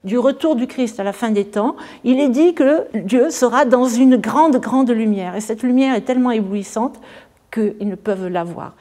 du retour du Christ à la fin des temps, il est dit que Dieu sera dans une grande, grande lumière. Et cette lumière est tellement éblouissante qu'ils ne peuvent la voir.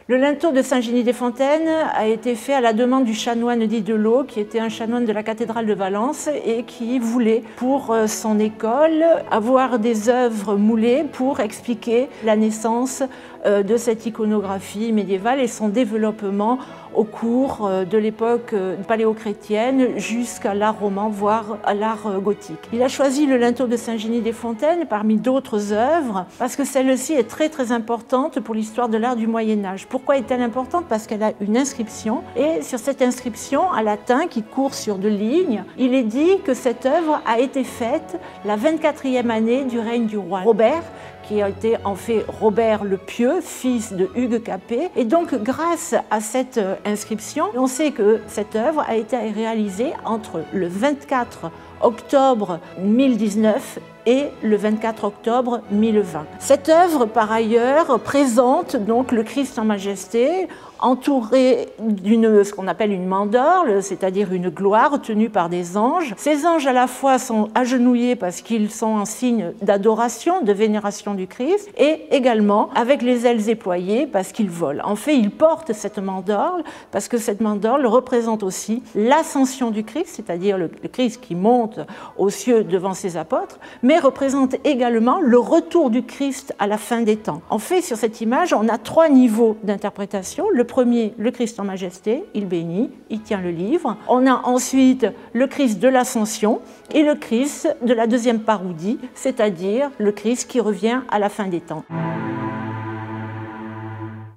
Le linteau de Saint-Genis-des-Fontaines a été fait à la demande du chanoine Didelot, qui était un chanoine de la cathédrale de Valence et qui voulait, pour son école, avoir des œuvres moulées pour expliquer la naissance de cette iconographie médiévale et son développement au cours de l'époque paléochrétienne jusqu'à l'art roman, voire à l'art gothique. Il a choisi le linteau de Saint-Genis-des-Fontaines parmi d'autres œuvres parce que celle-ci est très très importante pour l'histoire de l'art du Moyen-Âge. Pourquoi est-elle importante? Parce qu'elle a une inscription et sur cette inscription en latin qui court sur 2 lignes, il est dit que cette œuvre a été faite la 24e année du règne du roi Robert, qui a été en fait Robert le Pieux, fils de Hugues Capet. Et donc grâce à cette inscription, on sait que cette œuvre a été réalisée entre le 24 octobre 1019 et le 24 octobre 1020. Cette œuvre, par ailleurs, présente donc le Christ en majesté, entouré d'une ce qu'on appelle une mandorle, c'est-à-dire une gloire tenue par des anges. Ces anges à la fois sont agenouillés parce qu'ils sont en signe d'adoration, de vénération du Christ, et également avec les ailes déployées parce qu'ils volent. En fait, ils portent cette mandorle parce que cette mandorle représente aussi l'ascension du Christ, c'est-à-dire le Christ qui monte aux cieux devant ses apôtres, mais représente également le retour du Christ à la fin des temps. En fait, sur cette image, on a 3 niveaux d'interprétation. Le premier, le Christ en majesté, il bénit, il tient le livre. On a ensuite le Christ de l'Ascension et le Christ de la deuxième parousie, c'est-à-dire le Christ qui revient à la fin des temps.